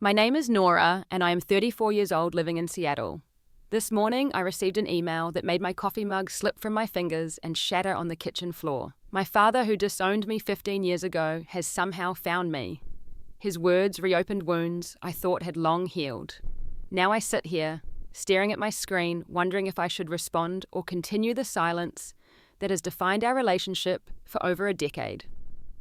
My name is Nora, and I am 34 years old living in Seattle. This morning, I received an email that made my coffee mug slip from my fingers and shatter on the kitchen floor. My father, who disowned me 15 years ago, has somehow found me. His words reopened wounds I thought had long healed. Now I sit here, staring at my screen, wondering if I should respond or continue the silence that has defined our relationship for over a decade.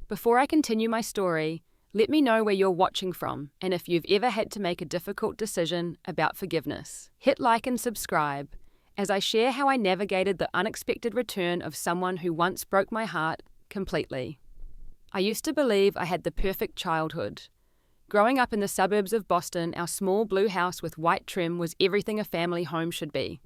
Before I continue my story, let me know where you're watching from and if you've ever had to make a difficult decision about forgiveness. Hit like and subscribe as I share how I navigated the unexpected return of someone who once broke my heart completely. I used to believe I had the perfect childhood. Growing up in the suburbs of Boston, our small blue house with white trim was everything a family home should be.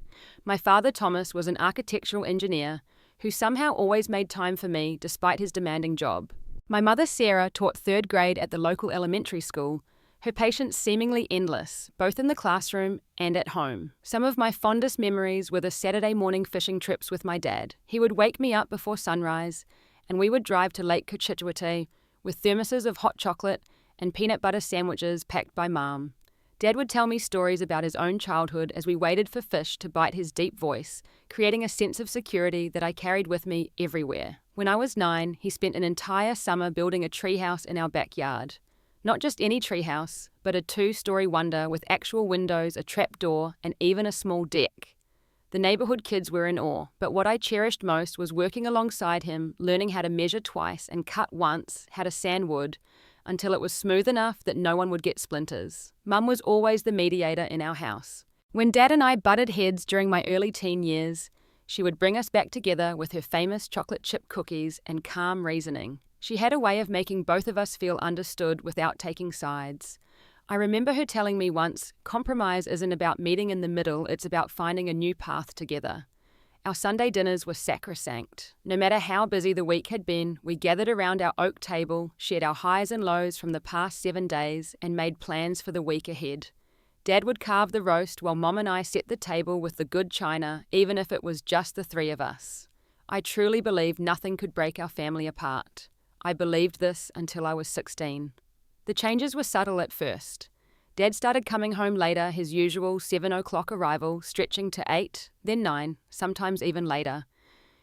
My father, Thomas, was an architectural engineer who somehow always made time for me despite his demanding job. My mother, Sarah, taught third grade at the local elementary school, her patience seemingly endless, both in the classroom and at home. Some of my fondest memories were the Saturday morning fishing trips with my dad. He would wake me up before sunrise, and we would drive to Lake Cochituate with thermoses of hot chocolate and peanut butter sandwiches packed by Mom. Dad would tell me stories about his own childhood as we waited for fish to bite his deep voice, creating a sense of security that I carried with me everywhere. When I was 9, he spent an entire summer building a treehouse in our backyard. Not just any treehouse, but a 2-story wonder with actual windows, a trapdoor, and even a small deck. The neighborhood kids were in awe, but what I cherished most was working alongside him, learning how to measure twice and cut once, how to sand wood, until it was smooth enough that no one would get splinters. Mum was always the mediator in our house. When Dad and I butted heads during my early teen years, she would bring us back together with her famous chocolate chip cookies and calm reasoning. She had a way of making both of us feel understood without taking sides. I remember her telling me once, compromise isn't about meeting in the middle, it's about finding a new path together. Our Sunday dinners were sacrosanct. No matter how busy the week had been, we gathered around our oak table, shared our highs and lows from the past 7 days, and made plans for the week ahead. Dad would carve the roast while Mom and I set the table with the good china, even if it was just the 3 of us. I truly believed nothing could break our family apart. I believed this until I was 16. The changes were subtle at first. Dad started coming home later, his usual 7 o'clock arrival, stretching to 8, then 9, sometimes even later.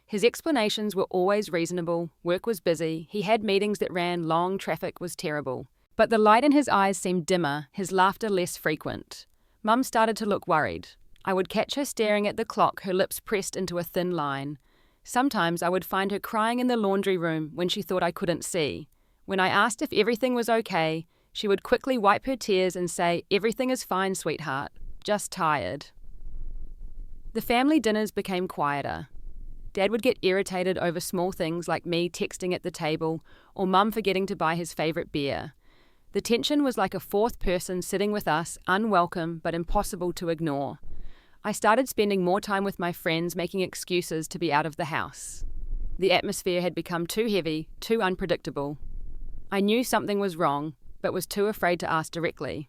His explanations were always reasonable, work was busy, he had meetings that ran long, traffic was terrible. But the light in his eyes seemed dimmer, his laughter less frequent. Mum started to look worried. I would catch her staring at the clock, her lips pressed into a thin line. Sometimes I would find her crying in the laundry room when she thought I couldn't see. When I asked if everything was okay, she would quickly wipe her tears and say, "Everything is fine, sweetheart. Just tired." The family dinners became quieter. Dad would get irritated over small things like me texting at the table or Mum forgetting to buy his favorite beer. The tension was like a fourth person sitting with us, unwelcome but impossible to ignore. I started spending more time with my friends, making excuses to be out of the house. The atmosphere had become too heavy, too unpredictable. I knew something was wrong, but was too afraid to ask directly.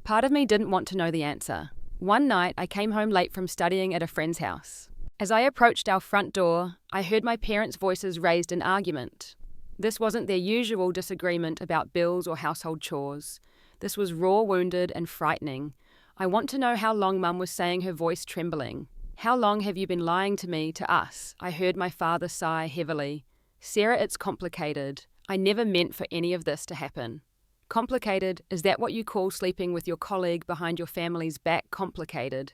Part of me didn't want to know the answer. One night, I came home late from studying at a friend's house. As I approached our front door, I heard my parents' voices raised in argument. This wasn't their usual disagreement about bills or household chores. This was raw, wounded, and frightening. I want to know how long Mum was saying, her voice trembling. "How long have you been lying to me, to us?" I heard my father sigh heavily. "Sarah, it's complicated. I never meant for any of this to happen." Complicated? Is that what you call sleeping with your colleague behind your family's back complicated?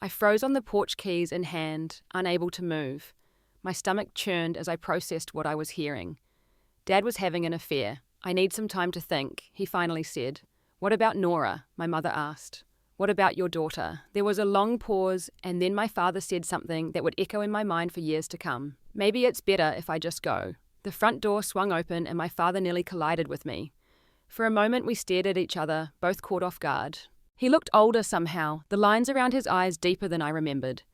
I froze on the porch, keys in hand, unable to move. My stomach churned as I processed what I was hearing. Dad was having an affair. "I need some time to think," he finally said. "What about Nora?" my mother asked. "What about your daughter?" There was a long pause, and then my father said something that would echo in my mind for years to come. "Maybe it's better if I just go." The front door swung open and my father nearly collided with me. For a moment we stared at each other, both caught off guard. He looked older somehow, the lines around his eyes deeper than I remembered.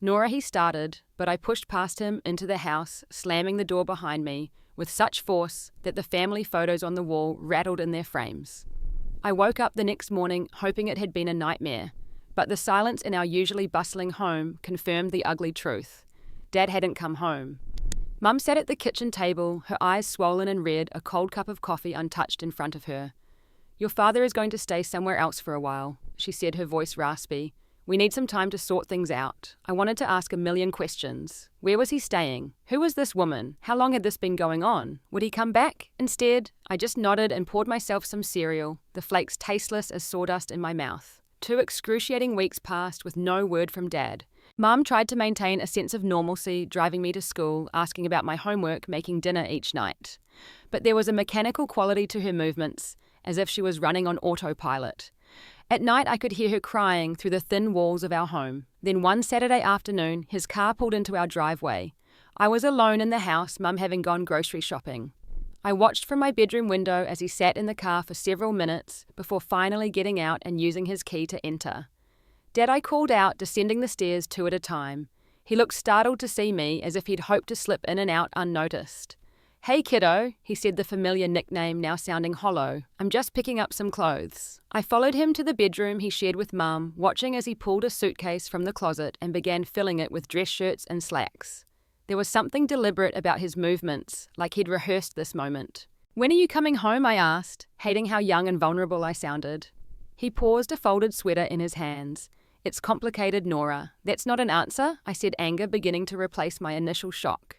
"Nora," he started, but I pushed past him into the house, slamming the door behind me, with such force that the family photos on the wall rattled in their frames. I woke up the next morning hoping it had been a nightmare, but the silence in our usually bustling home confirmed the ugly truth. Dad hadn't come home. Mum sat at the kitchen table, her eyes swollen and red, a cold cup of coffee untouched in front of her. Your father is going to stay somewhere else for a while, she said, her voice raspy. We need some time to sort things out. I wanted to ask a million questions. Where was he staying? Who was this woman? How long had this been going on? Would he come back? Instead, I just nodded and poured myself some cereal, the flakes tasteless as sawdust in my mouth. 2 excruciating weeks passed with no word from Dad. Mum tried to maintain a sense of normalcy, driving me to school, asking about my homework, making dinner each night. But there was a mechanical quality to her movements, as if she was running on autopilot. At night, I could hear her crying through the thin walls of our home. Then one Saturday afternoon, his car pulled into our driveway. I was alone in the house, Mum having gone grocery shopping. I watched from my bedroom window as he sat in the car for several minutes before finally getting out and using his key to enter. Dad, I called out, descending the stairs 2 at a time. He looked startled to see me, as if he'd hoped to slip in and out unnoticed. Hey kiddo, he said, the familiar nickname now sounding hollow. I'm just picking up some clothes. I followed him to the bedroom he shared with Mum, watching as he pulled a suitcase from the closet and began filling it with dress shirts and slacks. There was something deliberate about his movements, like he'd rehearsed this moment. When are you coming home? I asked, hating how young and vulnerable I sounded. He paused, a folded sweater in his hands. It's complicated, Nora. That's not an answer, I said, anger beginning to replace my initial shock.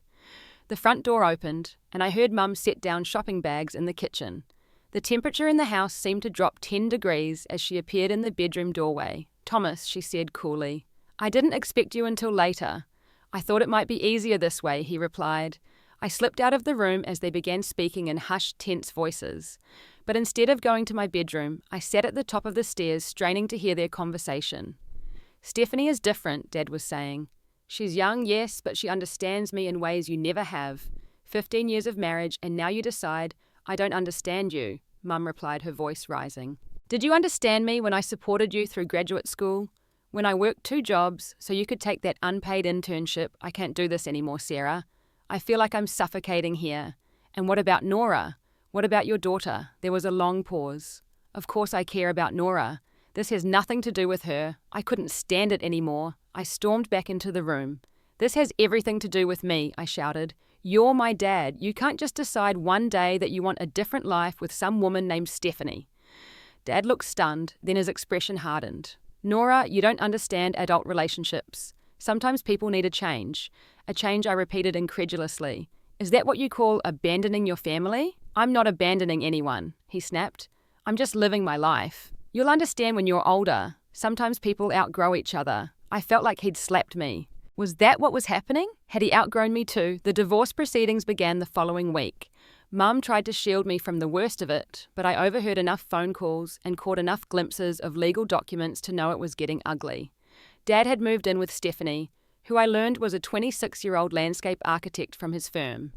The front door opened, and I heard Mum set down shopping bags in the kitchen. The temperature in the house seemed to drop 10 degrees as she appeared in the bedroom doorway. Thomas, she said coolly. I didn't expect you until later. I thought it might be easier this way, he replied. I slipped out of the room as they began speaking in hushed, tense voices. But instead of going to my bedroom, I sat at the top of the stairs, straining to hear their conversation. Stephanie is different, Dad was saying. She's young, yes, but she understands me in ways you never have. 15 years of marriage, and now you decide, I don't understand you, Mum replied, her voice rising. Did you understand me when I supported you through graduate school? When I worked 2 jobs so you could take that unpaid internship? I can't do this anymore, Sarah. I feel like I'm suffocating here. And what about Nora? What about your daughter? There was a long pause. Of course I care about Nora. This has nothing to do with her. I couldn't stand it anymore. I stormed back into the room. This has everything to do with me, I shouted. You're my dad. You can't just decide one day that you want a different life with some woman named Stephanie. Dad looked stunned, then his expression hardened. Nora, you don't understand adult relationships. Sometimes people need a change I repeated incredulously. Is that what you call abandoning your family? I'm not abandoning anyone, he snapped. I'm just living my life. You'll understand when you're older. Sometimes people outgrow each other. I felt like he'd slapped me. Was that what was happening? Had he outgrown me too? The divorce proceedings began the following week. Mum tried to shield me from the worst of it, but I overheard enough phone calls and caught enough glimpses of legal documents to know it was getting ugly. Dad had moved in with Stephanie, who I learned was a 26-year-old landscape architect from his firm.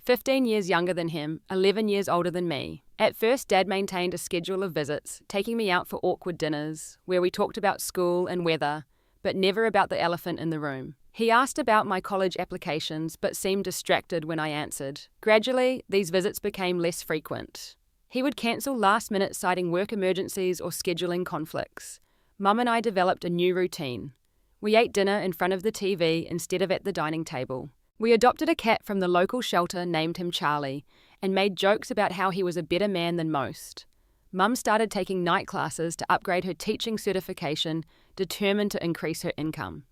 15 years younger than him, 11 years older than me. At first, Dad maintained a schedule of visits, taking me out for awkward dinners, where we talked about school and weather, but never about the elephant in the room. He asked about my college applications, but seemed distracted when I answered. Gradually, these visits became less frequent. He would cancel last minute, citing work emergencies or scheduling conflicts. Mum and I developed a new routine. We ate dinner in front of the TV instead of at the dining table. We adopted a cat from the local shelter, named him Charlie, and made jokes about how he was a better man than most. Mum started taking night classes to upgrade her teaching certification, determined to increase her income.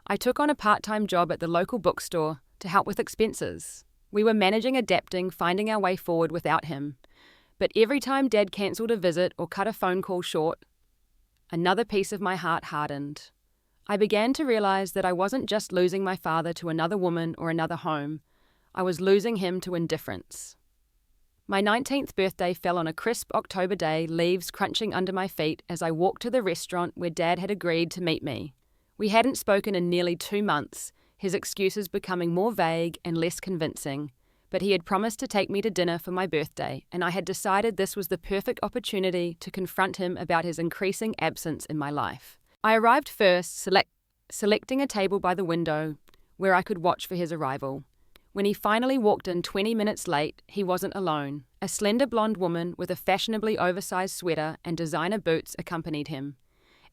I took on a part-time job at the local bookstore to help with expenses. We were managing, adapting, finding our way forward without him. But every time Dad cancelled a visit or cut a phone call short, another piece of my heart hardened. I began to realize that I wasn't just losing my father to another woman or another home. I was losing him to indifference. My 19th birthday fell on a crisp October day, leaves crunching under my feet as I walked to the restaurant where Dad had agreed to meet me. We hadn't spoken in nearly 2 months, his excuses becoming more vague and less convincing, but he had promised to take me to dinner for my birthday, and I had decided this was the perfect opportunity to confront him about his increasing absence in my life. I arrived first, selecting a table by the window where I could watch for his arrival. When he finally walked in 20 minutes late, he wasn't alone. A slender blonde woman with a fashionably oversized sweater and designer boots accompanied him.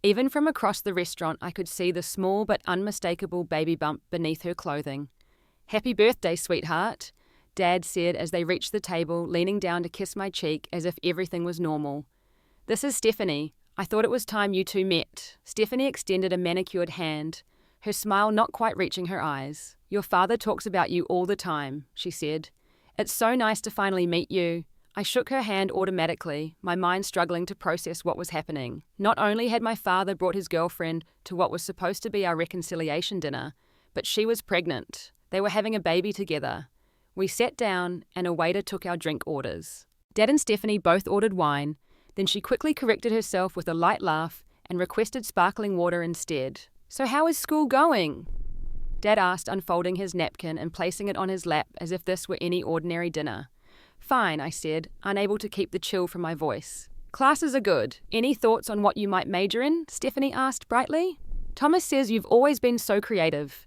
Even from across the restaurant, I could see the small but unmistakable baby bump beneath her clothing. "Happy birthday, sweetheart," Dad said as they reached the table, leaning down to kiss my cheek as if everything was normal. "This is Stephanie. I thought it was time you two met." Stephanie extended a manicured hand, her smile not quite reaching her eyes. "Your father talks about you all the time," she said. "It's so nice to finally meet you." I shook her hand automatically, my mind struggling to process what was happening. Not only had my father brought his girlfriend to what was supposed to be our reconciliation dinner, but she was pregnant. They were having a baby together. We sat down, and a waiter took our drink orders. Dad and Stephanie both ordered wine, then she quickly corrected herself with a light laugh and requested sparkling water instead. "So how is school going?" Dad asked, unfolding his napkin and placing it on his lap as if this were any ordinary dinner. "Fine," I said, unable to keep the chill from my voice. "Classes are good. Any thoughts on what you might major in?" Stephanie asked brightly. "Thomas says you've always been so creative."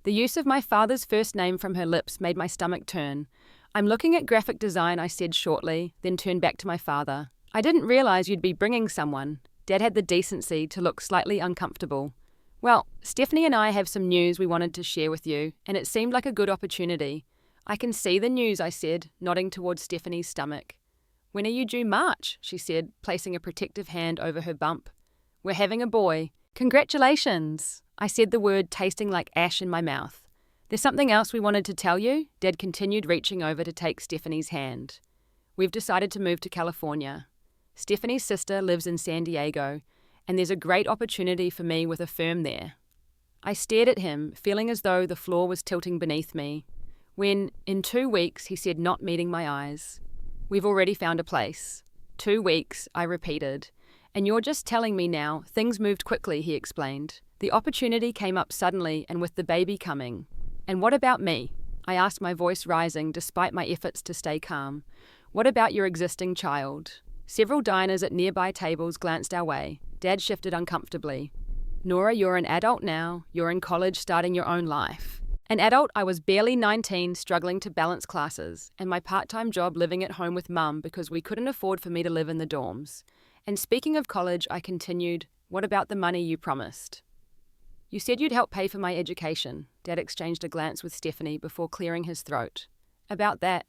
The use of my father's first name from her lips made my stomach turn. "I'm looking at graphic design," I said shortly, then turned back to my father. "I didn't realize you'd be bringing someone." Dad had the decency to look slightly uncomfortable. "Well, Stephanie and I have some news we wanted to share with you, and it seemed like a good opportunity." "I can see the news," I said, nodding towards Stephanie's stomach. "When are you due March?" she said, placing a protective hand over her bump. "We're having a boy." "Congratulations!" I said the word tasting like ash in my mouth. "There's something else we wanted to tell you," Dad continued, reaching over to take Stephanie's hand. "We've decided to move to California. Stephanie's sister lives in San Diego, and there's a great opportunity for me with a firm there." I stared at him, feeling as though the floor was tilting beneath me. "When, in 2 weeks," he said, not meeting my eyes. "We've already found a place." 2 weeks, I repeated. "And you're just telling me now. Things moved quickly," he explained. "The opportunity came up suddenly and with the baby coming." "And what about me?" I asked, my voice rising despite my efforts to stay calm. "What about your existing child?" Several diners at nearby tables glanced our way. Dad shifted uncomfortably. "Nora, you're an adult now. You're in college starting your own life." An adult, I was barely 19, struggling to balance classes, and my part-time job living at home with Mum because we couldn't afford for me to live in the dorms. And speaking of college, I continued, "What about the money you promised?" "You said you'd help pay for my education." Dad exchanged a glance with Stephanie before clearing his throat. "About that.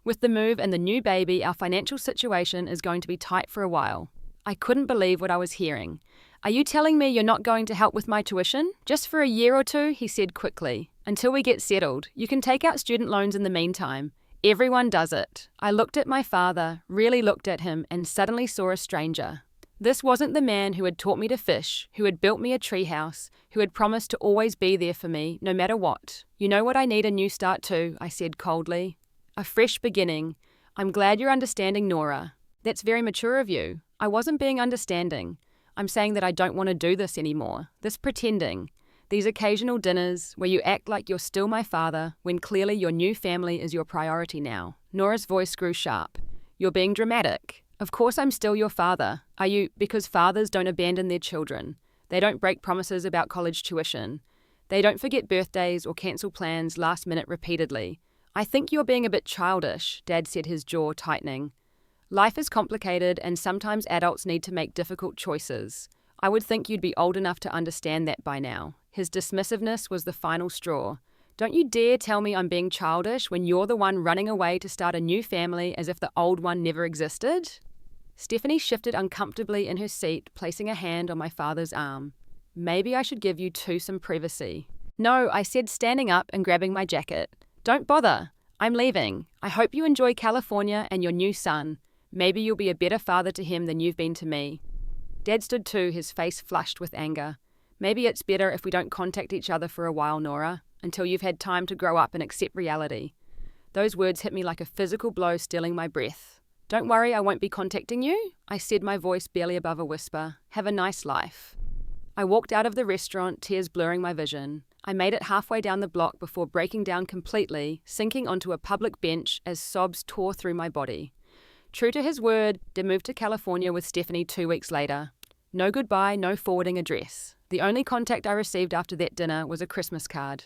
With the move and the new baby, our financial situation is going to be tight for a while." I couldn't believe what I was hearing. "Are you telling me you're not going to help with my tuition?" "Just for a year or two," he said quickly. "Until we get settled. You can take out student loans in the meantime. Everyone does it." I looked at my father, really looked at him, and suddenly saw a stranger. This wasn't the man who had taught me to fish, who had built me a treehouse, who had promised to always be there for me, no matter what. "You know what I need a new start to," I said coldly. "A fresh beginning. I'm glad you're understanding, Nora." "That's very mature of you." I wasn't being understanding. "I'm saying that I don't want to do this anymore. This pretending. These occasional dinners where you act like you're still my father when clearly your new family is your priority now." Nora's voice grew sharp. "You're being dramatic. Of course I'm still your father. Are you? Because fathers don't abandon their children. They don't break promises about college tuition. They don't forget birthdays or cancel plans last minute repeatedly. I think you're being a bit childish," Dad said, his jaw tightening. "Life is complicated and sometimes adults need to make difficult choices. I would think you'd be old enough to understand that by now." His dismissiveness was the final straw. "Don't you dare tell me I'm being childish when you're the one running away to start a new family as if the old one never existed." Stephanie shifted uncomfortably in her seat, placing a hand on my father's arm. "Maybe I should give you two some privacy." "No," I said, standing up and grabbing my jacket. "Don't bother. I'm leaving. I hope you enjoy California and your new son. Maybe you'll be a better father to him than you've been to me." Dad stood too, his face flushed with anger. "Maybe it's better if we don't contact each other for a while, Nora, until you've had time to grow up and accept reality." Those words hit me like a physical blow, stealing my breath. "Don't worry, I won't be contacting you," I said, my voice barely above a whisper. "Have a nice life." I walked out of the restaurant, tears blurring my vision. I made it halfway down the block before breaking down completely, sinking onto a public bench as sobs tore through my body. True to his word, Dad moved to California with Stephanie 2 weeks later. No goodbye, no forwarding address. The only contact I received after that dinner was a Christmas card.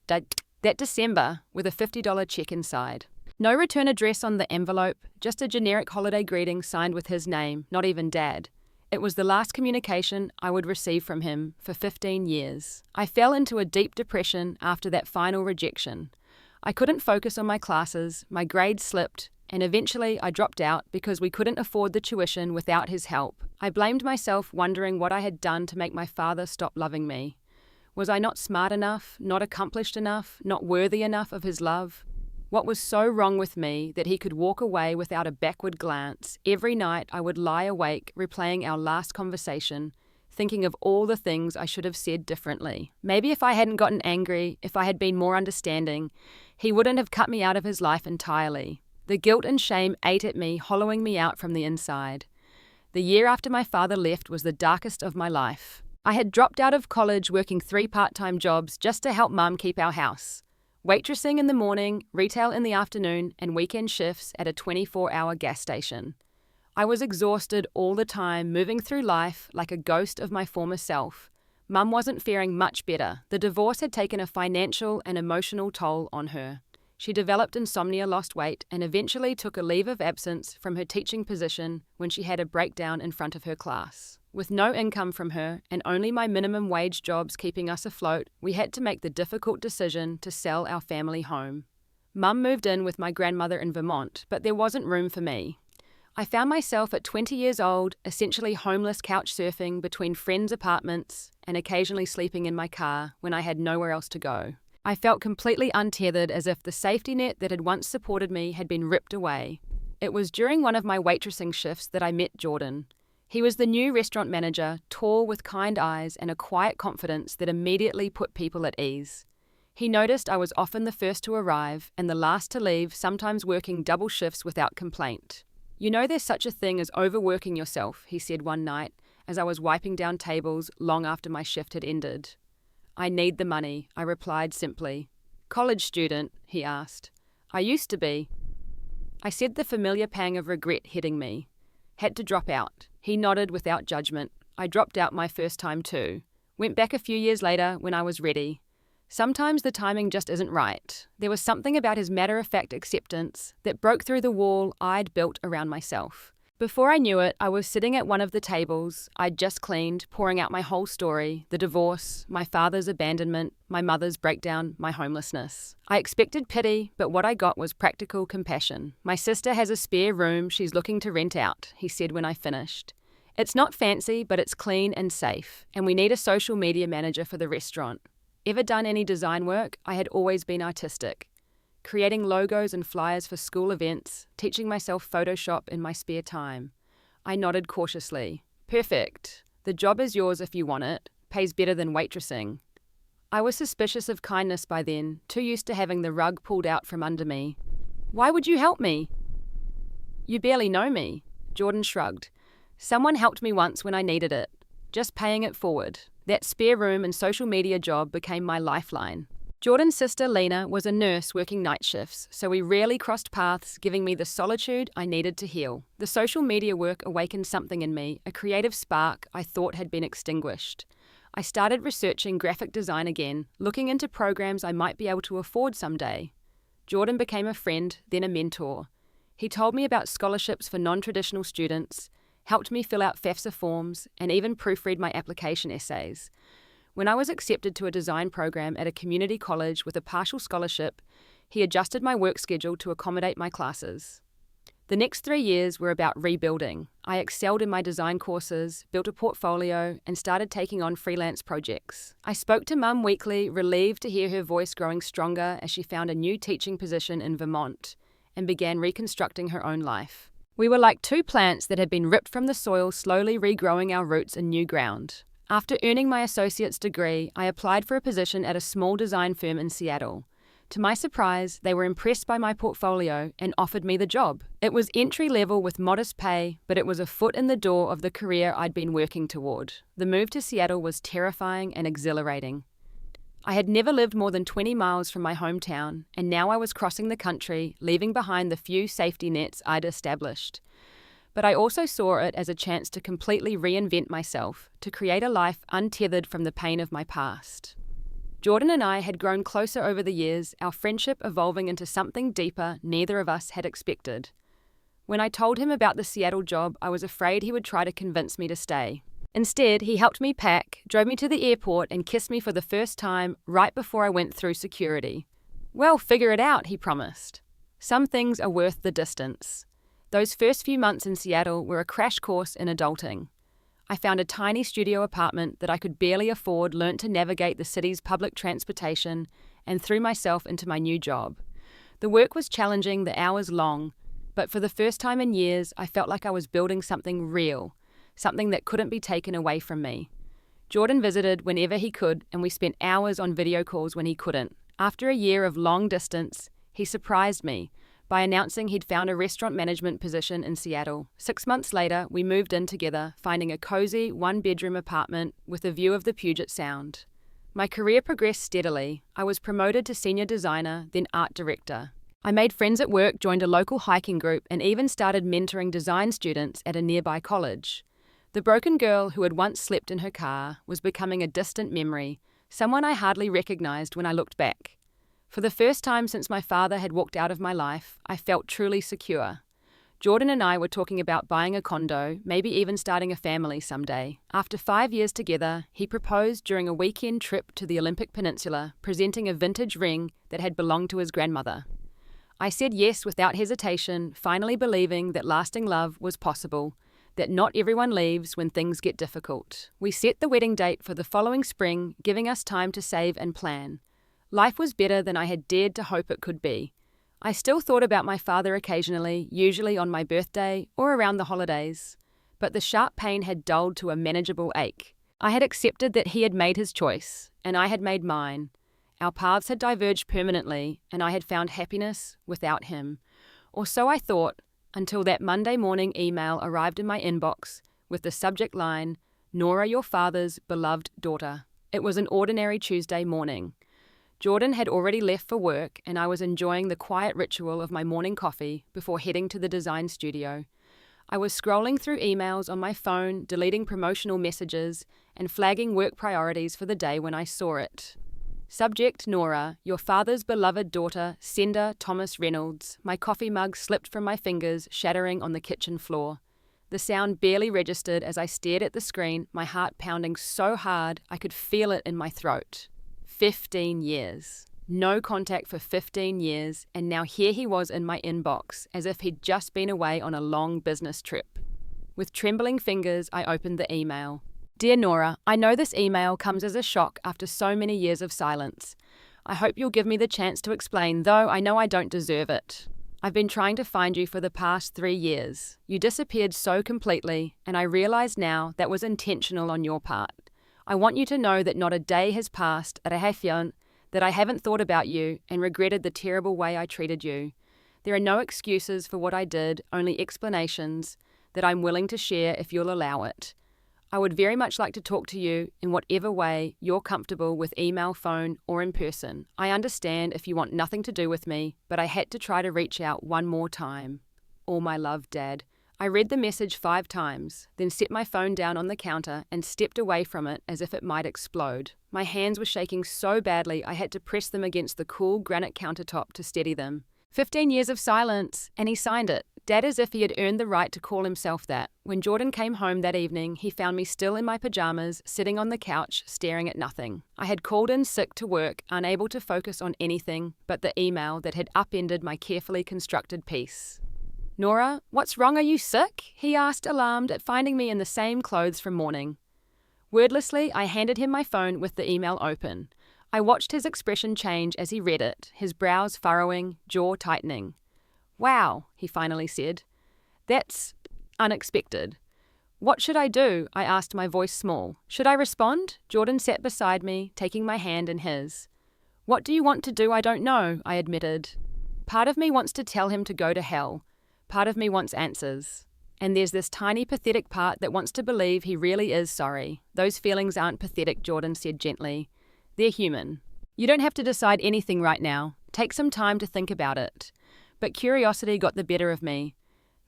That December, with a $50 check inside. No return address on the envelope, just a generic holiday greeting signed with his name, not even Dad. It was the last communication I would receive from him for 15 years. I fell into a deep depression after that final rejection. I couldn't focus on my classes, my grades slipped, and eventually I dropped out because we couldn't afford the tuition without his help. I blamed myself, wondering what I had done to make my father stop loving me. Was I not smart enough, not accomplished enough, not worthy enough of his love? What was so wrong with me that he could walk away without a backward glance? Every night I would lie awake, replaying our last conversation, thinking of all the things I should have said differently. Maybe if I hadn't gotten angry, if I had been more understanding, he wouldn't have cut me out of his life entirely. The guilt and shame ate at me, hollowing me out from the inside. The year after my father left was the darkest of my life. I had dropped out of college working 3 part-time jobs just to help Mum keep our house. Waitressing in the morning, retail in the afternoon, and weekend shifts at a 24-hour gas station. I was exhausted all the time, moving through life like a ghost of my former self. Mum wasn't faring much better. The divorce had taken a financial and emotional toll on her. She developed insomnia, lost weight, and eventually took a leave of absence from her teaching position when she had a breakdown in front of her class. With no income from her and only my minimum wage jobs keeping us afloat, we had to make the difficult decision to sell our family home. Mum moved in with my grandmother in Vermont, but there wasn't room for me. I found myself at 20 years old, essentially homeless, couch surfing between friends' apartments and occasionally sleeping in my car when I had nowhere else to go. I felt completely untethered, as if the safety net that had once supported me had been ripped away. It was during one of my waitressing shifts that I met Jordan. He was the new restaurant manager, tall with kind eyes and a quiet confidence that immediately put people at ease. He noticed I was often the first to arrive and the last to leave, sometimes working double shifts without complaint. "You know there's such a thing as overworking yourself," he said one night as I was wiping down tables long after my shift had ended. "I need the money," I replied simply. "College student?" he asked. "I used to be." I said, the familiar pang of regret hitting me. Had to drop out. He nodded without judgment. I dropped out my first time too. Went back a few years later when I was ready. Sometimes the timing just isn't right. There was something about his matter-of-fact acceptance that broke through the wall I'd built around myself. Before I knew it, I was sitting at one of the tables I'd just cleaned, pouring out my whole story, the divorce, my father's abandonment, my mother's breakdown, my homelessness. I expected pity, but what I got was practical compassion. "My sister has a spare room she's looking to rent out," he said when I finished. "It's not fancy, but it's clean and safe, and we need a social media manager for the restaurant." Ever done any design work? I had always been artistic. Creating logos and flyers for school events, teaching myself Photoshop in my spare time. I nodded cautiously. "Perfect. The job is yours if you want it. Pays better than waitressing." I was suspicious of kindness by then, too used to having the rug pulled out from under me. "Why would you help me?" "You barely know me." Jordan shrugged. "Someone helped me once when I needed it. Just paying it forward." That spare room and social media job became my lifeline. Jordan's sister Lena was a nurse working night shifts, so we rarely crossed paths, giving me the solitude I needed to heal. The social media work awakened something in me, a creative spark I thought had been extinguished. I started researching graphic design again, looking into programs I might be able to afford someday. Jordan became a friend, then a mentor. He told me about scholarships for non-traditional students, helped me fill out FAFSA forms, and even proofread my application essays. When I was accepted to a design program at a community college with a partial scholarship, he adjusted my work schedule to accommodate my classes. The next 3 years were about rebuilding. I excelled in my design courses, built a portfolio, and started taking on freelance projects. I spoke to Mum weekly, relieved to hear her voice growing stronger as she found a new teaching position in Vermont and began reconstructing her own life. We were like 2 plants that had been ripped from the soil, slowly regrowing our roots in new ground. After earning my associate's degree, I applied for a position at a small design firm in Seattle. To my surprise, they were impressed by my portfolio and offered me the job. It was entry-level with modest pay, but it was a foot in the door of the career I'd been working toward. The move to Seattle was terrifying and exhilarating. I had never lived more than 20 miles from my hometown, and now I was crossing the country, leaving behind the few safety nets I'd established. But I also saw it as a chance to completely reinvent myself, to create a life untethered from the pain of my past. Jordan and I had grown closer over the years, our friendship evolving into something deeper neither of us had expected. When I told him about the Seattle job, I was afraid he would try to convince me to stay. Instead, he helped me pack, drove me to the airport, and kissed me for the first time right before I went through security. Well, figure it out, he promised. Some things are worth the distance. Those first few months in Seattle were a crash course in adulting. I found a tiny studio apartment that I could barely afford, learnt to navigate the city's public transportation, and threw myself into my new job. The work was challenging, the hours long, but for the first time in years, I felt like I was building something real, something that couldn't be taken away from me. Jordan visited whenever he could, and we spent hours on video calls when he couldn't. After a year of long distance, he surprised me by announcing he'd found a restaurant management position in Seattle. 6 months later, we moved in together, finding a cozy one-bedroom apartment with a view of the Puget Sound. My career progressed steadily. I was promoted to senior designer, then art director. I made friends at work, joined a local hiking group, and even started mentoring design students at a nearby college. The broken girl who had once slept in her car was becoming a distant memory, someone I hardly recognized when I looked back. For the first time since my father had walked out of my life, I felt truly secure. Jordan and I were talking about buying a condo, maybe even starting a family someday. After 5 years together, he proposed during a weekend trip to the Olympic Peninsula, presenting a vintage ring that had belonged to his grandmother. I said yes without hesitation, finally believing that lasting love was possible, that not everyone leaves when things get difficult. We set the wedding date for the following spring, giving us time to save and plan. Life was better than I had dared to hope it could be. I still thought about my father occasionally, usually on my birthday or around the holidays, but the sharp pain had dulled to a manageable ache. I had accepted that he had made his choice, and I had made mine. Our paths had diverged permanently, and I had found happiness without him. Or so I thought, until that Monday morning email arrived in my inbox with the subject line, "Nora, your father's beloved daughter." It was an ordinary Tuesday morning. Jordan had already left for work, and I was enjoying the quiet ritual of my morning coffee before heading to the design studio. I was scrolling through emails on my phone, deleting promotional messages, and flagging work priorities for the day when I saw it. Subject: Nora, your father's beloved daughter. Sender: Thomas Reynolds. My coffee mug slipped from my fingers, shattering on the kitchen floor. The sound barely registered as I stared at the screen, my heart pounding so hard I could feel it in my throat. 15 years. No contact for 15 years, and now here he was in my inbox, as if he'd just been away on a long business trip. With trembling fingers, I opened the email. Dear Nora, I know this email comes as a shock after so many years of silence. I hope you'll give me the chance to explain, though I know I don't deserve it. I've been trying to find you for the past 3 years. You disappeared so completely, and I realize now that was intentional on your part. I want you to know that not a day has passed that I haven't thought about you and regretted the terrible way I treated you. There are no excuses for what I did, only explanations that I'm willing to share if you'll allow it. I would very much like to talk to you in whatever way you're comfortable with, email, phone, or in person. I understand if you want nothing to do with me, but I had to try to reach out one more time. All my love, Dad. I read the message 5 times, then set my phone down on the counter and stepped away from it as if it might explode. My hands were shaking so badly I had to press them against the cool granite countertop to steady them. 15 years of silence, and he signed it. Dad, as if he had earned the right to call himself that. When Jordan came home that evening, he found me still in my pajamas, sitting on the couch, staring at nothing. I had called in sick to work, unable to focus on anything but the email that had upended my carefully constructed piece. Nora, what's wrong? Are you sick? He asked, alarmed at finding me in the same clothes from morning. Wordlessly, I handed him my phone with the email open. I watched his expression change as he read it, his brows furrowing, jaw tightening. Wow, he finally said. That's unexpected. What should I do? I asked, my voice small. Should I respond? Jordan sat beside me, taking my hand in his. What do you want to do? I don't know, I admitted. Part of me wants to tell him to go to hell. Part of me wants answers. And there's this tiny pathetic part that wants to believe he really is sorry. Those feelings aren't pathetic, Jordan said gently. They're human. You don't have to decide anything right now. Take some time to think about it. But curiosity got the better of me.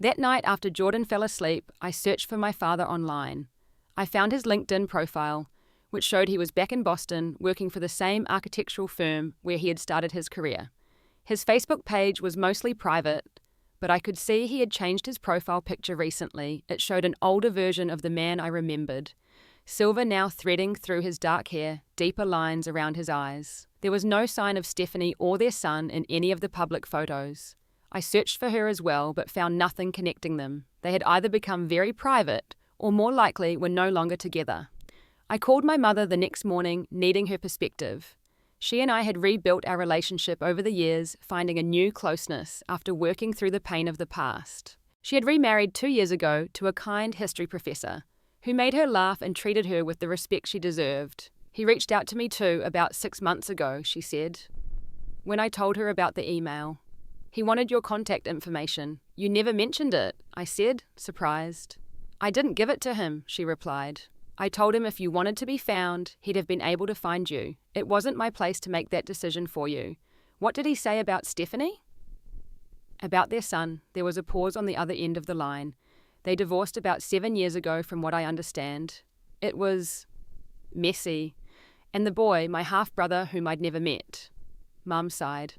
That night after Jordan fell asleep, I searched for my father online. I found his LinkedIn profile, which showed he was back in Boston working for the same architectural firm where he had started his career. His Facebook page was mostly private, but I could see he had changed his profile picture recently. It showed an older version of the man I remembered. Silver now threading through his dark hair, deeper lines around his eyes. There was no sign of Stephanie or their son in any of the public photos. I searched for her as well, but found nothing connecting them. They had either become very private, or more likely were no longer together. I called my mother the next morning, needing her perspective. She and I had rebuilt our relationship over the years, finding a new closeness after working through the pain of the past. She had remarried 2 years ago to a kind history professor, who made her laugh and treated her with the respect she deserved. He reached out to me too about 6 months ago, she said. When I told her about the email, he wanted your contact information. You never mentioned it, I said, surprised. I didn't give it to him, she replied. I told him if you wanted to be found, he'd have been able to find you. It wasn't my place to make that decision for you. What did he say about Stephanie? About their son, there was a pause on the other end of the line. They divorced about 7 years ago, from what I understand. It was messy. And the boy, my half-brother, whom I'd never met. Mum sighed.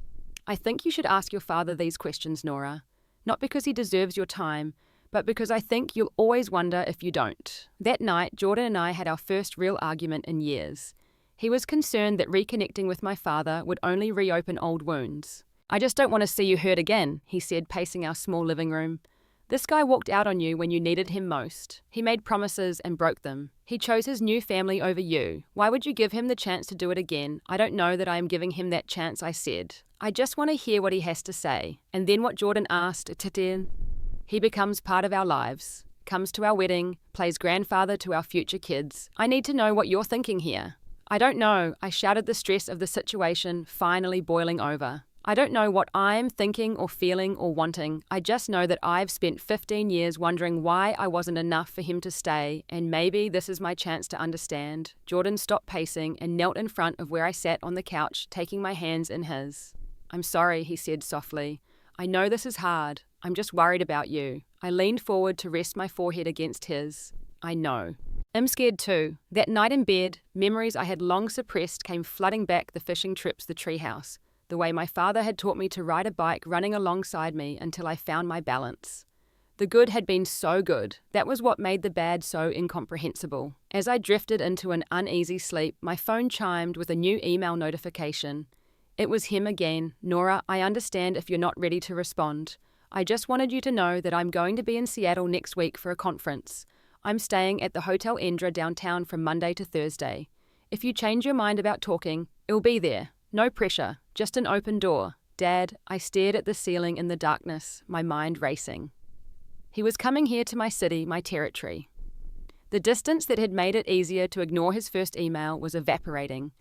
I think you should ask your father these questions, Nora. Not because he deserves your time, but because I think you'll always wonder if you don't. That night, Jordan and I had our first real argument in years. He was concerned that reconnecting with my father would only reopen old wounds. I just don't want to see you hurt again, he said, pacing our small living room. This guy walked out on you when you needed him most. He made promises and broke them. He chose his new family over you. Why would you give him the chance to do it again? I don't know that I am giving him that chance, I said. I just want to hear what he has to say. And then what Jordan asked, Titin. He becomes part of our lives, comes to our wedding, plays grandfather to our future kids. I need to know what you're thinking here. I don't know, I shouted, the stress of the situation finally boiling over. I don't know what I'm thinking or feeling or wanting. I just know that I've spent 15 years wondering why I wasn't enough for him to stay, and maybe this is my chance to understand. Jordan stopped pacing and knelt in front of where I sat on the couch, taking my hands in his. I'm sorry, he said softly. I know this is hard. I'm just worried about you. I leaned forward to rest my forehead against his. I know. I'm scared too. That night in bed, memories I had long suppressed came flooding back, the fishing trips, the treehouse, the way my father had taught me to ride a bike running alongside me until I found my balance. The good had been so good. That was what made the bad so incomprehensible. As I drifted into an uneasy sleep, my phone chimed with a new email notification. It was him again. Nora, I understand if you're not ready to respond. I just wanted you to know that I'm going to be in Seattle next week for a conference. I'm staying at the Hotel Endra downtown from Monday to Thursday. If you change your mind about talking, it'll be there. No pressure, just an open door. Dad, I stared at the ceiling in the darkness, my mind racing. He was coming here to my city, my territory. The distance that had made it easier to ignore his first email was evaporating.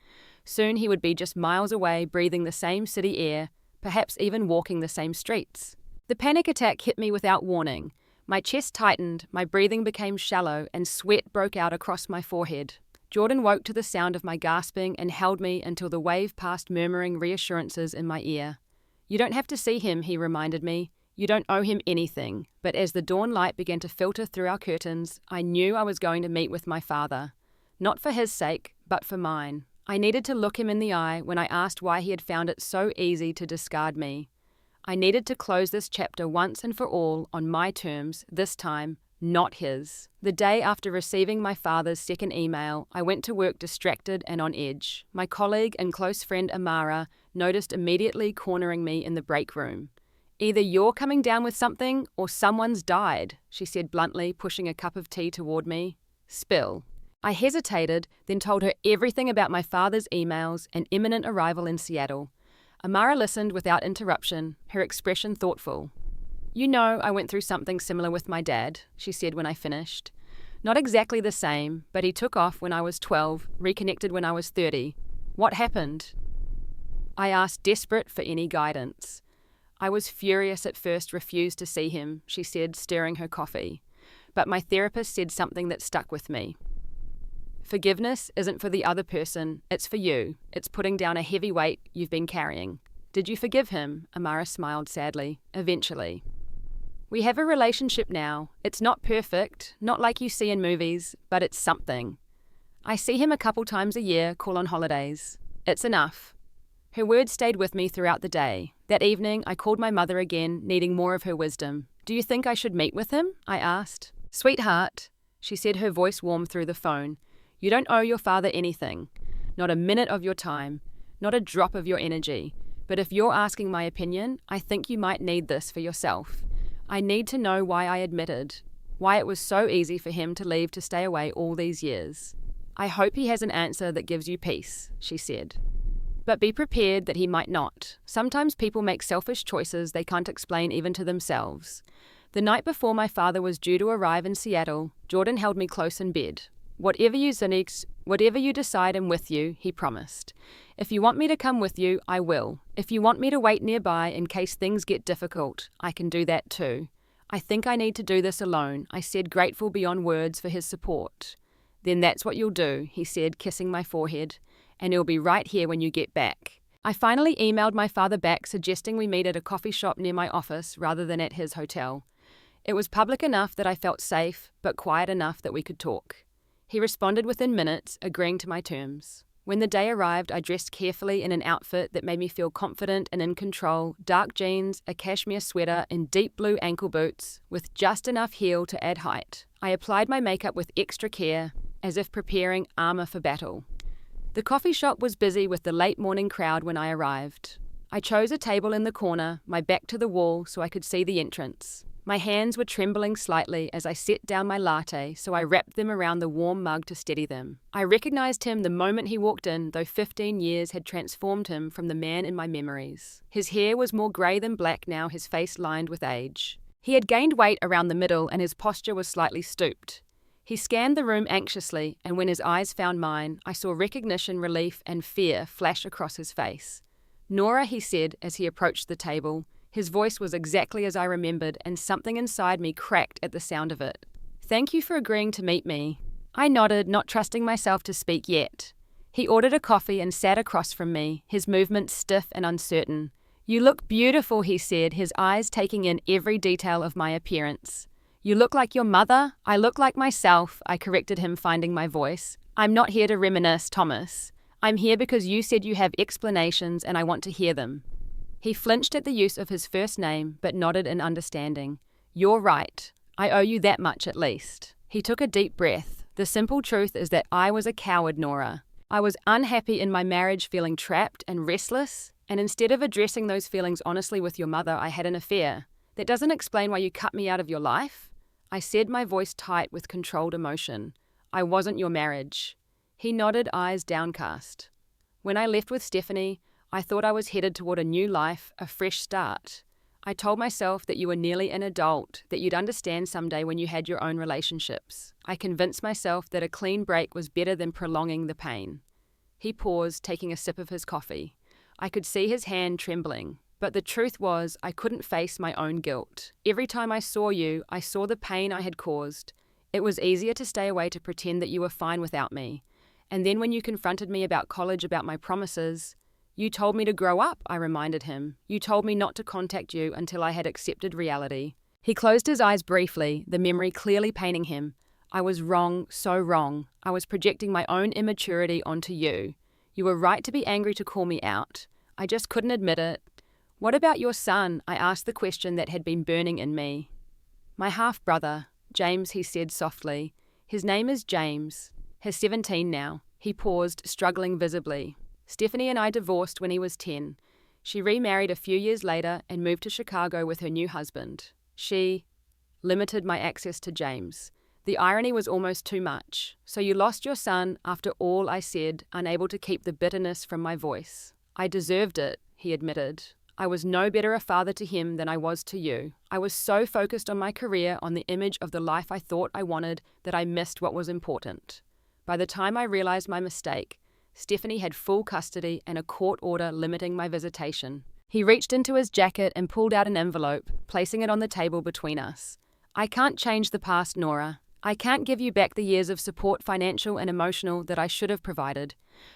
Soon he would be just miles away, breathing the same city air, perhaps even walking the same streets. The panic attack hit me without warning. My chest tightened, my breathing became shallow, and sweat broke out across my forehead. Jordan woke to the sound of my gasping and held me until the wave passed, murmuring reassurances in my ear. You don't have to see him, he reminded me. You don't owe him anything. But as the dawn light began to filter through our curtains, I knew I was going to meet with my father. Not for his sake, but for mine. I needed to look him in the eye when I asked why he had found it so easy to discard me. I needed to close this chapter once and for all on my terms, this time, not his. The day after receiving my father's second email, I went to work distracted and on edge. My colleague and close friend Amara noticed immediately, cornering me in the break room. Either you're coming down with something or someone's died, she said bluntly, pushing a cup of tea toward me. Spill. I hesitated, then told her everything about my father's emails and imminent arrival in Seattle. Amara listened without interruption, her expression thoughtful. You know, I went through something similar with my dad, she said when I finished. Not exactly the same, but he took off when I was 12, reconnected when I was 30. What happened? I asked, desperate for any guidance. I was furious at first, refused to see him, she said, stirring her coffee. But my therapist said something that stuck with me. Forgiveness isn't for the other person, it's for you. It's putting down a heavy weight you've been carrying. Did you forgive him? Amara smiled sadly. Eventually. We have a relationship now. It's not perfect, not like you see in movies, but it's something. I see him a couple times a year, call on holidays. It's enough. Her words stayed with me throughout the day. That evening, I called my mother again, needing more of her wisdom. Do you think I should meet with him? I asked. Sweetheart, she said, her voice warm through the phone. You don't owe your father anything. Not a minute of your time. not a drop of your energy. But if you're asking my opinion, I think you might need this for yourself. I need to know why I admitted, why it was so easy for him to leave to stay away all these years. I hope he has an answer that gives you peace, she said. But be prepared that he might not. Sometimes people make selfish choices they can't explain even to themselves. The night before my father was due to arrive in Seattle, Jordan held me close in bed. Whatever you decide, I'm with you, he promised. If you want me to come with you, I will. If you want me to wait nearby in case things get difficult, I can do that too. I think I need to do this alone, I said, grateful beyond words for his support. Then that's what you'll do, he said, kissing my forehead, and he'll be right here when you get back. I finally emailed my father back suggesting we meet at a coffee shop near my office rather than at his hotel. It was public enough that I felt safe, but quiet enough that we could talk. He responded within minutes, agreeing to my terms. When the day arrived, I dressed carefully in an outfit that made me feel confident and in control, dark jeans, a cashmere sweater, and deep blue ankle boots, with just enough heel to add height. I applied my makeup with extra care, as if preparing armor for battle. The coffee shop was busy with the late morning crowd when I arrived. I chose a table in the corner, my back to the wall so I could see the entrance. My hands were trembling slightly as I set down my latte, so I wrapped them around the warm mug to steady them. I recognized him the moment he walked in, though 15 years had transformed him from the man in my memories. His hair was more grey than black now, his face lined with age. He had gained weight around the middle and his posture was slightly stooped. He scanned the room anxiously, and when his eyes found mine, I saw recognition, relief, and fear flash across his face. "Nora," he said as he approached the table. His voice was exactly as I remembered, and something inside me cracked at the sound of it. "Thank you for agreeing to meet me." I nodded, not trusting myself to speak yet. He ordered a coffee and sat across from me, his movements stiff and uncertain. "You look beautiful," he said, his eyes taking in every detail of my appearance. "You look like your mother." "I look like myself," I corrected him, finding my voice. "I'm not here to reminisce, Thomas. I'm here because you said you have explanations and I want to hear them." He flinched at the use of his first name, but nodded in understanding. "You're right. I owe you that much at least." He took a deep breath. "The simple truth is that I was a coward, Nora. I was unhappy in my marriage, feeling trapped and restless, and instead of addressing those feelings honestly with your mother, I had an affair. That doesn't explain why you cut me out of your life." I said, my voice tight with controlled emotion. "I wasn't your marriage." He nodded, eyes downcast. "When I left with Stephanie, I thought I was headed toward a new life, a fresh start. I told myself that you were nearly an adult, that you'd understand someday when you had your own relationships. I convinced myself that a clean break was better than prolonging the pain." He paused, taking a sip of his coffee. I could see his hand trembling, but the truth was I couldn't face my own guilt. Every time I saw you, I saw the pain I had caused. It was easier to stay away to pretend that you were fine without me. And then when you confronted me about college, about my promises, "You told me to grow up," I reminded him. "You told me not to contact you until I had accepted reality." He closed his eyes briefly, the memory clearly paining him. "I was wrong, so wrong. I was projecting my own immaturity onto you. You were right to be angry, to call me out. I just couldn't admit it." "What about your son?" I asked, the question that had been burning in me. "My half-brother, James," he said softly. "His name is James. He's 17 now." He paused, struggling visibly. "Stephanie and I divorced when he was 10. She remarried a few years later and moved to Chicago with her new husband. She limited my access to James. The irony was almost too much. So you lost your son after all," I said, unable to keep the bitterness from my voice. "I deserved it," he admitted. "I was no better a father to him than I was to you. I was so focused on my career, on the image of the life I thought I wanted, that I missed what was important. By the time I realized my mistake, Stephanie had full custody and a court order limiting my visitation." He reached into his jacket and pulled out an envelope, placing it on the table between us. "I can't change the past, Nora. I can't give you back the years of support, financial and emotional, that I should have provided.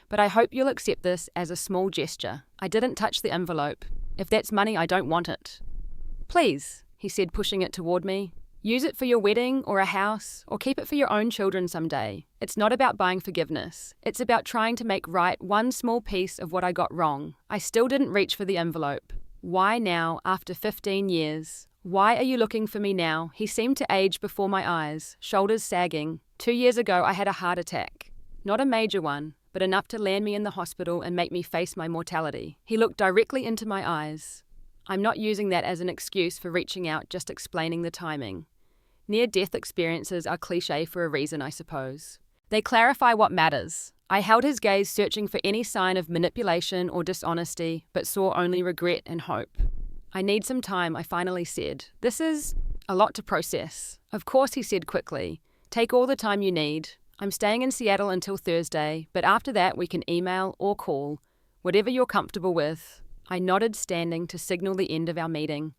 But I hope you'll accept this as a small gesture." I didn't touch the envelope. "If that's money, I don't want it." "Please," he said, pushing it toward me. "Use it for your wedding or a house, or keep it for your own children someday. It's not about buying forgiveness. It's about trying to make right one small piece of what I got wrong." I still didn't reach for the envelope. "Why now, after 15 years? Why are you looking for me now?" He seemed to age before my eyes, shoulders sagging. "2 years ago, I had a heart attack. Not a major one, but enough to land me in the hospital and make me face my mortality. He looked directly into my eyes. I'm not using that as an excuse for reaching out, just explaining the timing. Near-death experiences are cliché for a reason, I suppose. They clarify what matters. I held his gaze, searching for any sign of manipulation or dishonesty, but saw only regret and hope. I need some time, I finally said. This is a lot to process. Of course, he said quickly. Take all the time you need. I'm staying in Seattle until Thursday, but after that we can email or call, whatever you're comfortable with. I nodded, standing to signal the end of our meeting.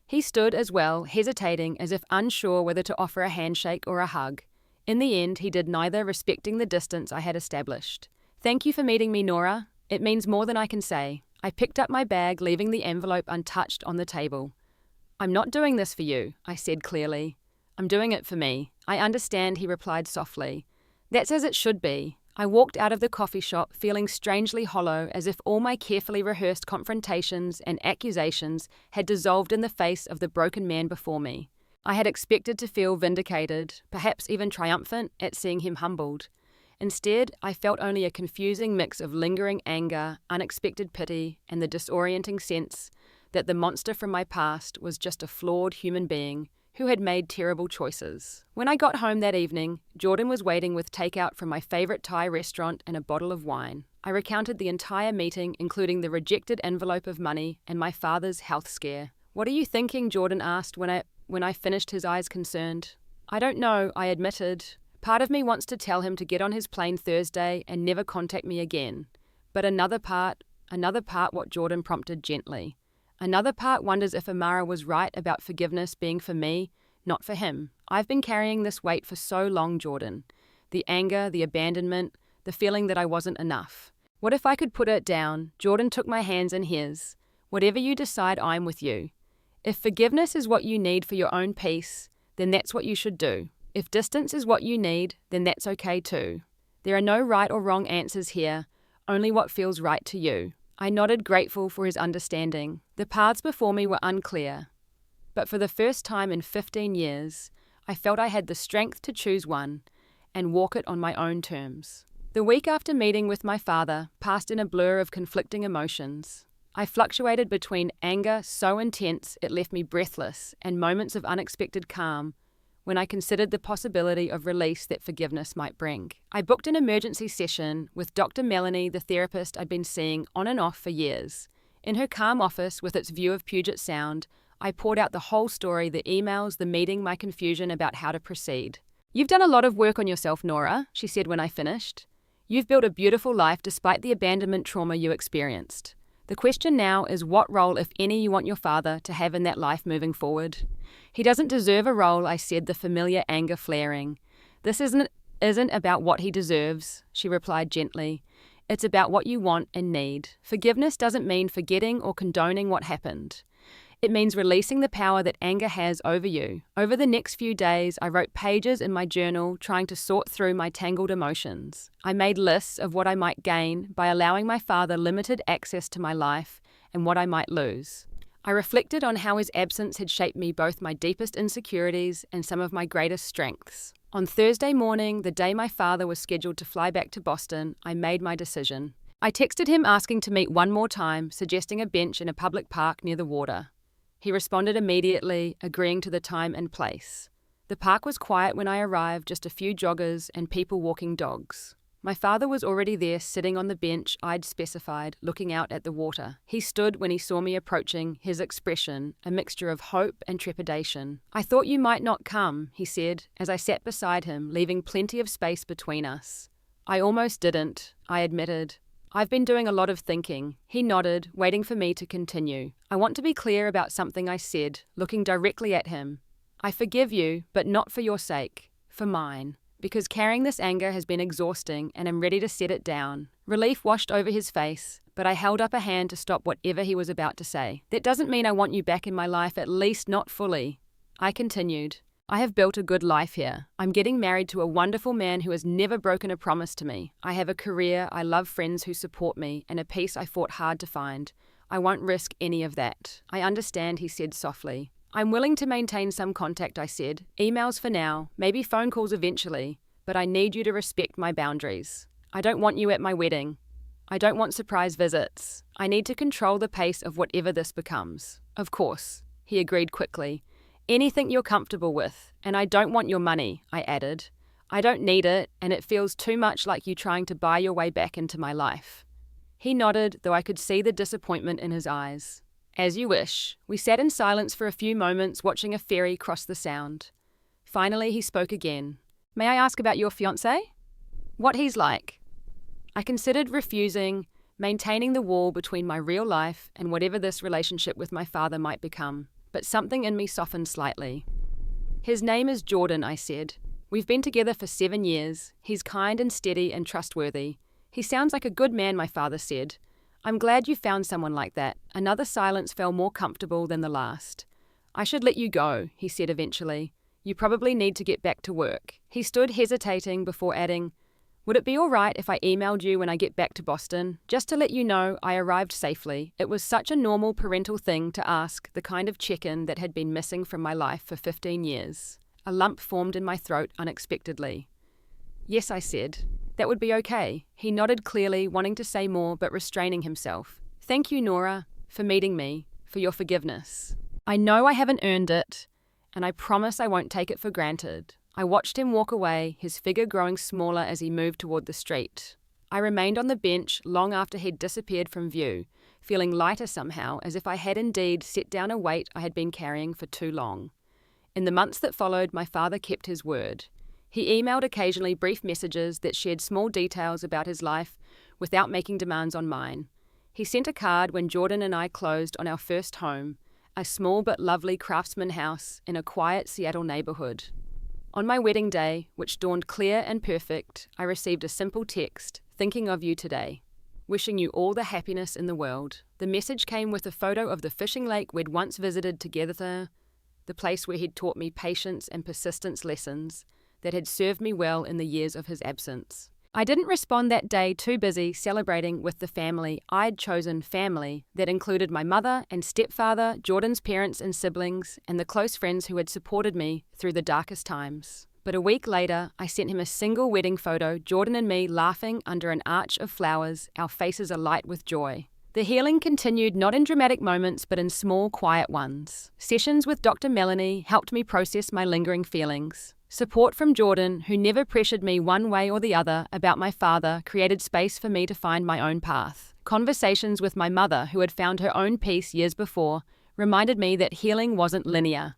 He stood as well, hesitating as if unsure whether to offer a handshake or a hug. In the end, he did neither, respecting the distance I had established. Thank you for meeting me, Nora. It means more than I can say. I picked up my bag, leaving the envelope untouched on the table. I'm not doing this for you, I said clearly. I'm doing it for me. I understand, he replied softly. That's as it should be. I walked out of the coffee shop feeling strangely hollow, as if all my carefully rehearsed confrontations and accusations had dissolved in the face of the broken man before me. I had expected to feel vindicated, perhaps even triumphant, at seeing him humbled. Instead, I felt only a confusing mix of lingering anger, unexpected pity, and the disorienting sense that the monster from my past was just a flawed human being who had made terrible choices. When I got home that evening, Jordan was waiting with takeout from my favorite Thai restaurant and a bottle of wine. I recounted the entire meeting, including the rejected envelope of money and my father's health scare. What are you thinking? Jordan asked when I finished, his eyes concerned. I don't know, I admitted. Part of me wants to tell him to get on his plane Thursday and never contact me again. But another part, what Jordan prompted gently. Another part wonders if Amara was right about forgiveness being for me, not for him. I've been carrying this weight for so long, Jordan. The anger, the abandonment, the feeling that I wasn't enough. What if I could put it down? Jordan took my hands in his. Whatever you decide, I'm with you. If forgiveness is what you need for your own peace, then that's what you should do. If distance is what you need, then that's okay too. There are no right or wrong answers here, only what feels right to you. I nodded, grateful for his understanding. The paths before me were unclear, but for the first time in 15 years, I felt I had the strength to choose one and walk it on my own terms. The week after meeting with my father passed in a blur of conflicting emotions. I fluctuated between anger so intense it left me breathless and moments of unexpected calm when I considered the possibility of release that forgiveness might bring. I booked an emergency session with Dr. Melanie, the therapist I'd been seeing on and off for years. In her calm office with its view of Puget Sound, I poured out the whole story, the emails, the meeting, my confusion about how to proceed. You've done a lot of work on yourself, Nora, she said when I finished. You've built a beautiful life despite the abandonment trauma you experienced. The question now is what role, if any, you want your father to have in that life moving forward. He doesn't deserve a role, I said, the familiar anger flaring. This isn't about what he deserves, she replied gently. It's about what you want and need. Forgiveness doesn't mean forgetting or condoning what happened. It means releasing the power that anger has over you. Over the next few days, I wrote pages in my journal trying to sort through my tangled emotions. I made lists of what I might gain by allowing my father limited access to my life and what I might lose. I reflected on how his absence had shaped me, both my deepest insecurities and some of my greatest strengths. On Thursday morning, the day my father was scheduled to fly back to Boston, I made my decision. I texted him asking to meet one more time, suggesting a bench in a public park near the water. He responded immediately, agreeing to the time and place. The park was quiet when I arrived, just a few joggers and people walking dogs. My father was already there, sitting on the bench I'd specified, looking out at the water. He stood when he saw me approaching, his expression a mixture of hope and trepidation. I thought you might not come, he said, as I sat beside him, leaving plenty of space between us. I almost didn't, I admitted. I've been doing a lot of thinking. He nodded, waiting for me to continue. I want to be clear about something I said, looking directly at him. I forgive you, but not for your sake, for mine. Because carrying this anger has been exhausting and I'm ready to set it down. Relief washed over his face, but I held up a hand to stop whatever he was about to say. That doesn't mean I want you back in my life, at least not fully. I continued. I have built a good life here. I'm getting married to a wonderful man who has never broken a promise to me. I have a career, I love friends who support me, and a peace I fought hard to find. I won't risk any of that. I understand, he said softly. I'm willing to maintain some contact, I said. Emails for now, maybe phone calls eventually, but I need you to respect my boundaries. I don't want you at my wedding. I don't want surprise visits. I need to control the pace of whatever this becomes. Of course, he agreed quickly. Anything you're comfortable with, and I don't want your money, I added. I don't need it, and it feels too much like you trying to buy your way back into my life. He nodded, though I could see the disappointment in his eyes. As you wish. We sat in silence for a few moments, watching a ferry cross the sound. Finally, he spoke again. May I ask about your fiancé? What he's like? I considered refusing, maintaining the wall between my real life and whatever this relationship with my father might become, but something in me softened slightly. His name is Jordan, I said. We've been together for 7 years. He's kind and steady and trustworthy. He sounds like a good man, my father said. I'm glad you found someone like that. Another silence felt more comfortable than the last. I should let you go, he said eventually. You probably need to get back to work. He stood hesitating before adding, would it be all right if I emailed you when I get back to Boston? Just to let you know, I arrived safely. It was such a normal parental thing to ask, the kind of check-in that had been missing from my life for 15 years. A lump formed in my throat unexpectedly. Yes, I said. That would be okay. He nodded clearly, wanting to say more but restraining himself. Thank you, Nora, for meeting me, for your forgiveness. I know I haven't earned it, and I promise I won't take it for granted. I watched him walk away, his figure growing smaller as he moved toward the street. I remained on the bench long after he'd disappeared from view, feeling lighter somehow, as if I had indeed set down a weight I had been carrying for too long. In the months that followed, my father kept his word. He emailed occasionally brief messages that shared small details about his life without making demands on mine. He sent a card when Jordan and I closed on our first home, a small but lovely craftsman house in a quiet Seattle neighborhood. On my wedding day, which dawned clear and perfect, I received a simple text, thinking of you today. Wishing you all the happiness in the world. The message came with a photo of the fishing lake we'd once visited together, the place where he'd taught me patience and persistence lessons that had served me well in the years of his absence. I didn't respond that day, too busy celebrating with the family I'd chosen, family that included my mother and stepfather, Jordan's parents and siblings, and the close friends who had supported me through the darkest times. But a week later, I sent him a single wedding photo, Jordan and me laughing under an arch of flowers, our faces alight with joy. The healing continued not in dramatic moments, but in small, quiet ones. Sessions with Dr. Melanie helped me process my lingering feelings. Support from Jordan, who never pressured me one way or the other about my father, created space for me to find my own path. Conversations with my mother, who had found her own peace years before, reminded me that healing wasn't linear.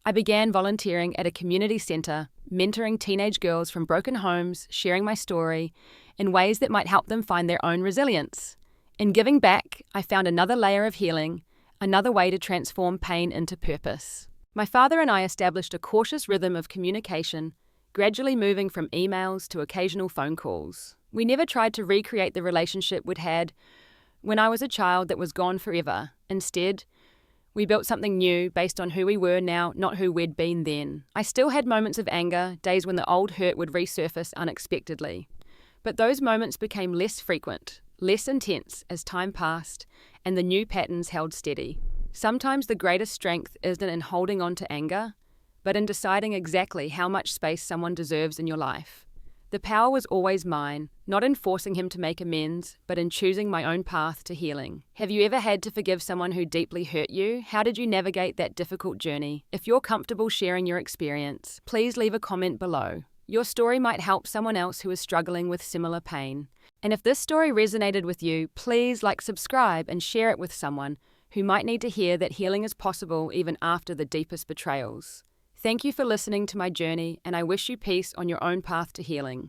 I began volunteering at a community center, mentoring teenage girls from broken homes, sharing my story in ways that might help them find their own resilience. In giving back, I found another layer of healing, another way to transform pain into purpose. My father and I established a cautious rhythm of communication, gradually moving from emails to occasional phone calls. We never tried to recreate the relationship we'd had when I was a child that was gone forever. Instead, we built something new based on who we were now, not who we'd been then. I still had moments of anger, days when the old hurt would resurface unexpectedly. But those moments became less frequent, less intense as time passed, and the new patterns held steady. Sometimes the greatest strength isn't in holding on to anger, but in deciding exactly how much space someone deserves in your life. The power was always mine, not in forcing him to make amends, but in choosing my own path to healing. Have you ever had to forgive someone who deeply hurt you? How did you navigate that difficult journey? If you're comfortable sharing your experience, please leave a comment below. Your story might help someone else who is struggling with similar pain. And if this story resonated with you, please subscribe and share it with someone who might need to hear that healing is possible even after the deepest betrayals. Thank you for listening to my journey, and I wish you peace on your own path to healing.